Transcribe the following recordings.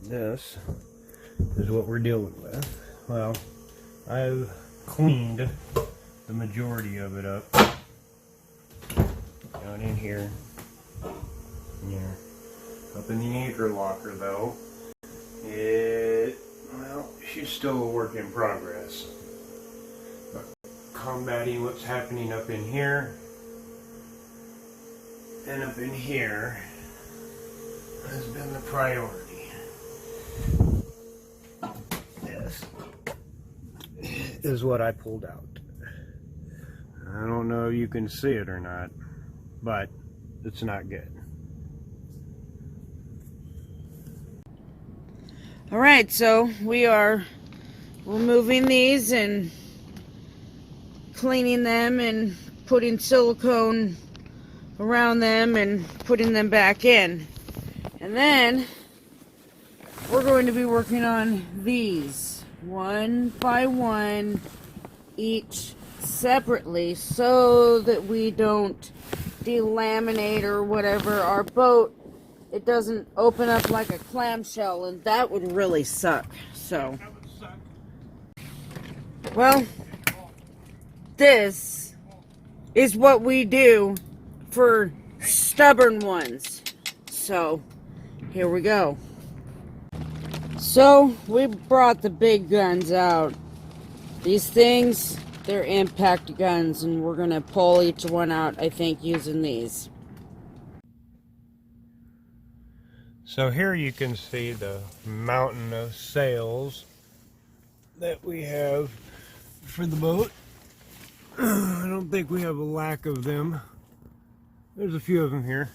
this is what we're dealing with. Well, I've cleaned the majority of it up. Down in here. Yeah. Up in the anchor locker though, well, she's still a work in progress. But combating what's happening up in here and up in here has been the priority. This is what I pulled out. I don't know if you can see it or not, but it's not good. All right, so we are removing these and cleaning them and putting silicone around them and putting them back in. And then we're going to be working on these one by one, each separately, so that we don't delaminate or whatever our boat. It doesn't open up like a clamshell, and that would really suck. So, well, this is what we do for stubborn ones. So, here we go. So, we brought the big guns out. These things, they're impact guns, and we're going to pull each one out, I think, using these. So here you can see the mountain of sails that we have for the boat. I don't think we have a lack of them. There's a few of them here.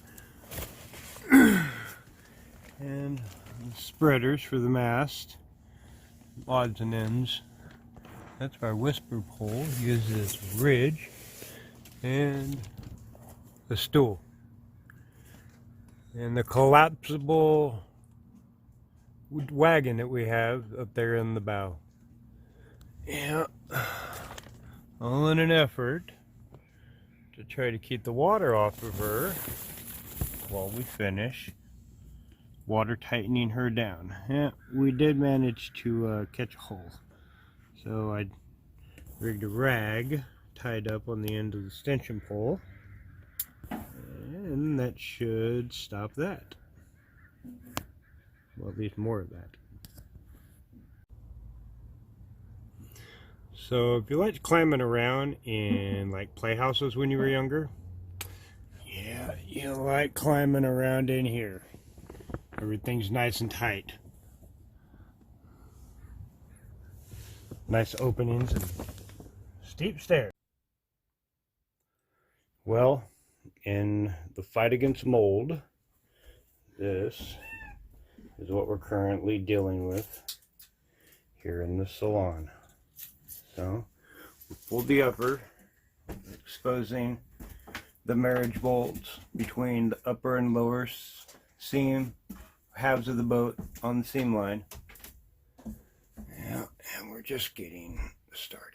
And spreaders for the mast, odds and ends. That's our whisper pole. Uses ridge and a stool. And the collapsible wagon that we have up there in the bow. Yeah, all in an effort to try to keep the water off of her while we finish water tightening her down. Yeah, we did manage to catch a hole. So I rigged a rag tied up on the end of the extension pole. And that should stop that. Well, at least more of that. So if you liked climbing around in like playhouses when you were younger, yeah, you like climbing around in here. Everything's nice and tight. Nice openings and steep stairs. Well, in the fight against mold, this is what we're currently dealing with here in the salon. So we pulled the upper, exposing the marriage bolts between the upper and lower seam halves of the boat on the seam line. Yeah, and we're just getting started.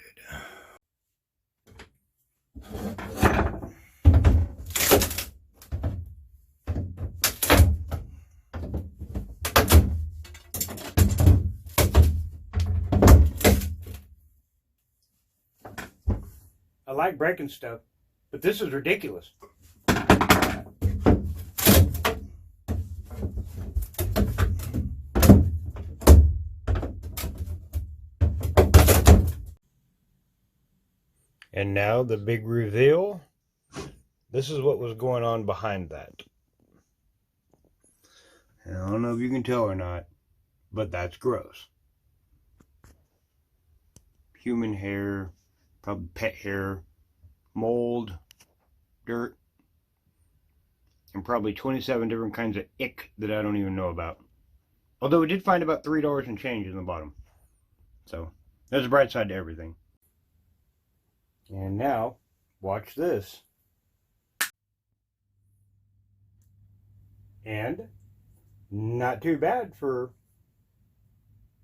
I like breaking stuff, but this is ridiculous. And now the big reveal. This is what was going on behind that. And I don't know if you can tell or not, but that's gross. Human hair, probably pet hair, mold, dirt, and probably 27 different kinds of ick that I don't even know about. Although we did find about $3 and change in the bottom. So there's a bright side to everything. And now, watch this. And not too bad for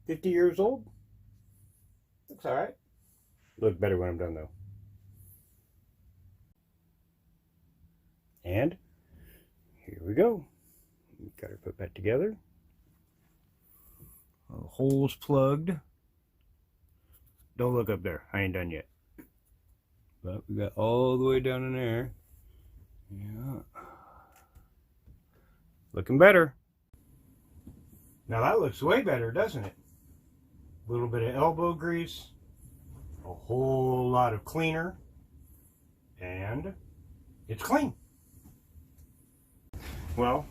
50 years old. Looks alright. Look better when I'm done though. And here we go. Got her put back together. Holes plugged. Don't look up there. I ain't done yet. But we got all the way down in there. Yeah. Looking better. Now that looks way better, doesn't it? A little bit of elbow grease. A whole lot of cleaner. And it's clean. Well,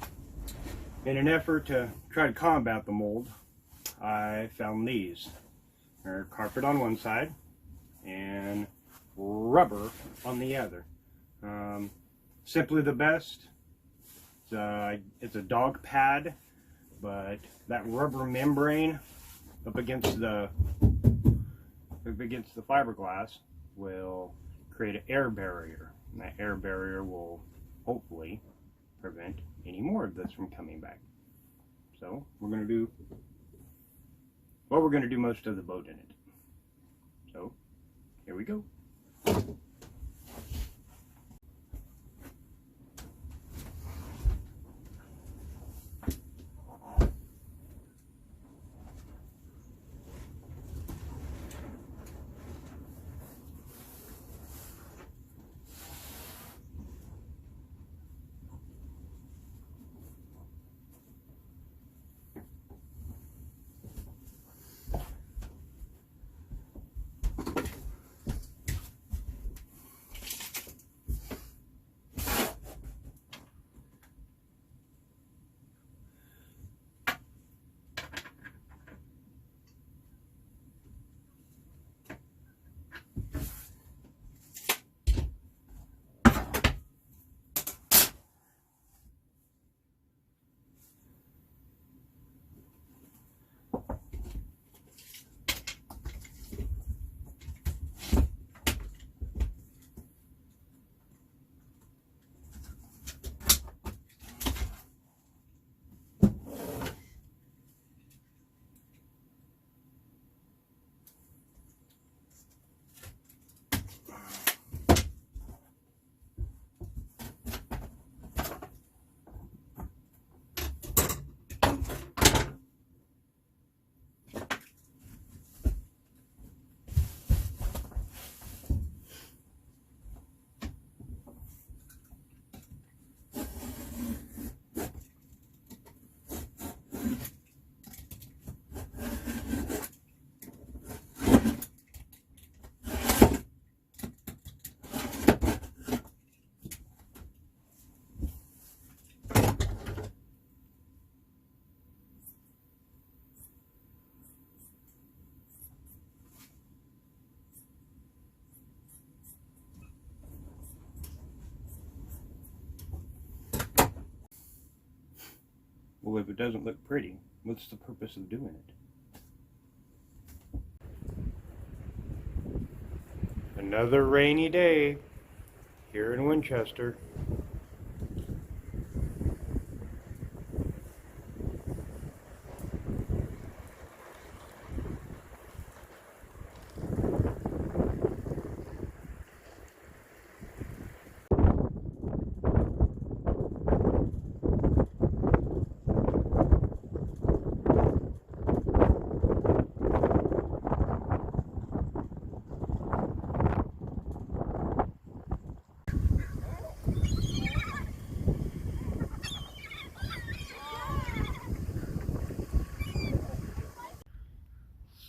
in an effort to try to combat the mold, I found these. They're carpet on one side and rubber on the other. Simply the best. It's a dog pad, but that rubber membrane up against the fiberglass will create an air barrier, and that air barrier will hopefully prevent any more of this from coming back. So we're going to do most of the boat in it. So here we go. Well, if it doesn't look pretty, what's the purpose of doing it? Another rainy day here in Winchester.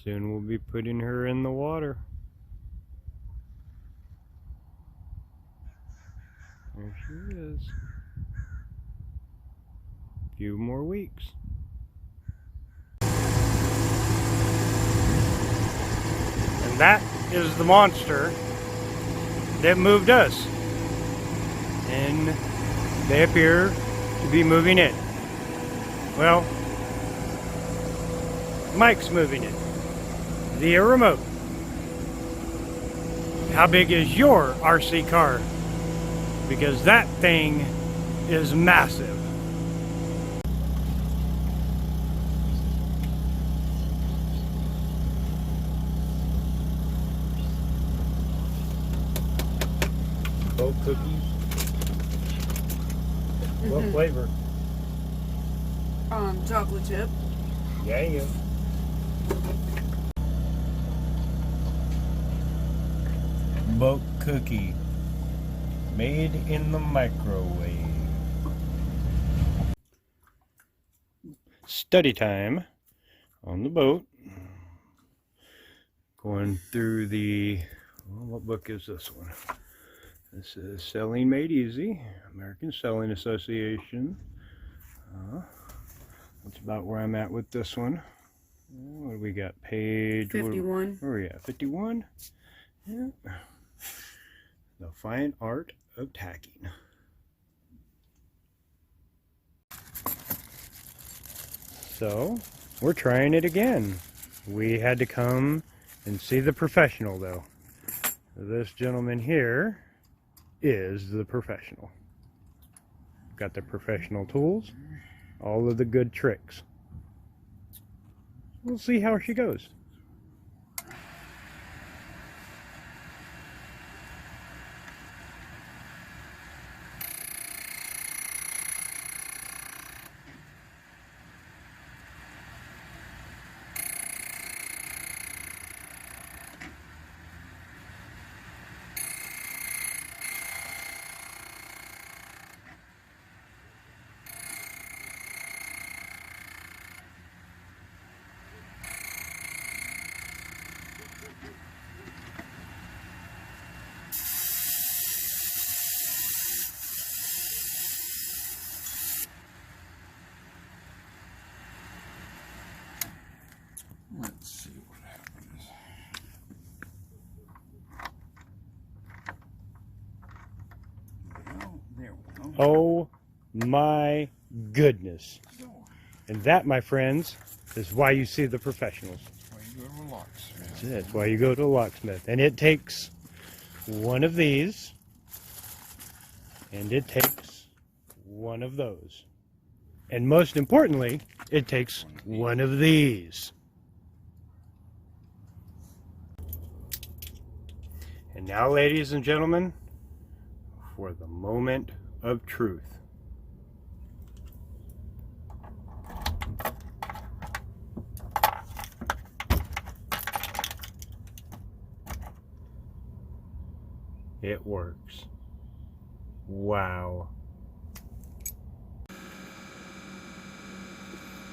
Soon we'll be putting her in the water. There she is. A few more weeks. And that is the monster that moved us. And they appear to be moving it. Well, Mike's moving it via remote. How big is your RC car? Because that thing is massive. Boat cookies. What flavor? Chocolate chip. Yeah. Boat cookie made in the microwave. Study time on the boat. Going through the, well, what book is this one? This is Sailing Made Easy, American Sailing Association. That's about where I'm at with this one. What do we got? Page 51. Where are we at? 51? Yeah. The Fine Art of Tacking. So, we're trying it again. We had to come and see the professional, though. This gentleman here is the professional. Got the professional tools, all of the good tricks. We'll see how she goes. Let's see what happens. Well, there we go. Oh my goodness. And that, my friends, is why you see the professionals. Why you go to a locksmith. That's why you go to a locksmith. And it takes one of these, and it takes one of those. And most importantly, it takes one of these. And now, ladies and gentlemen, for the moment of truth. It works. Wow.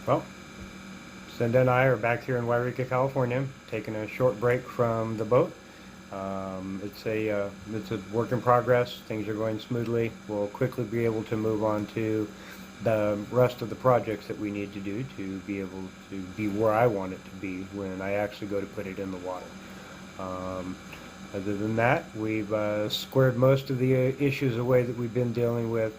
Well, Cinda and I are back here in Wairika, California, taking a short break from the boat. It's a work in progress. Things are going smoothly. We'll quickly be able to move on to the rest of the projects that we need to do to be able to be where I want it to be when I actually go to put it in the water. Other than that, we've squared most of the issues away that we've been dealing with.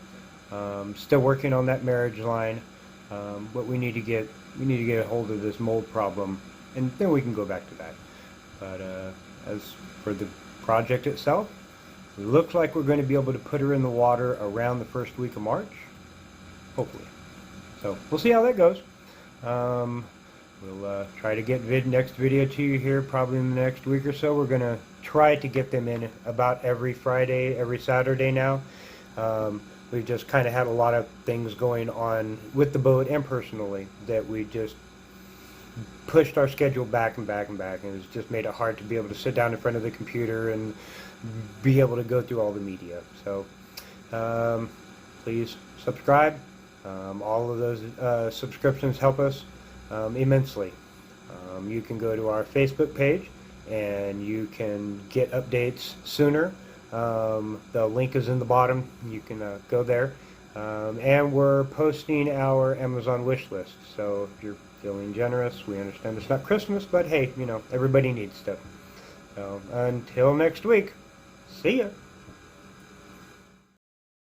Still working on that marriage line, but we need to get a hold of this mold problem, and then we can go back to that. But as for the project itself, it looks like we're going to be able to put her in the water around the first week of March, hopefully. So we'll see how that goes. We'll try to get next video to you here probably in the next week or so. We're going to try to get them in about every Friday, every Saturday now. We've just kind of had a lot of things going on with the boat and personally that we just pushed our schedule back and back and back, and it's just made it hard to be able to sit down in front of the computer and be able to go through all the media. So please subscribe. All of those subscriptions help us immensely. You can go to our Facebook page and you can get updates sooner. The link is in the bottom. You can go there. And we're posting our Amazon wish list. So if you're feeling generous, we understand it's not Christmas, but hey, you know, everybody needs stuff. So until next week, see ya.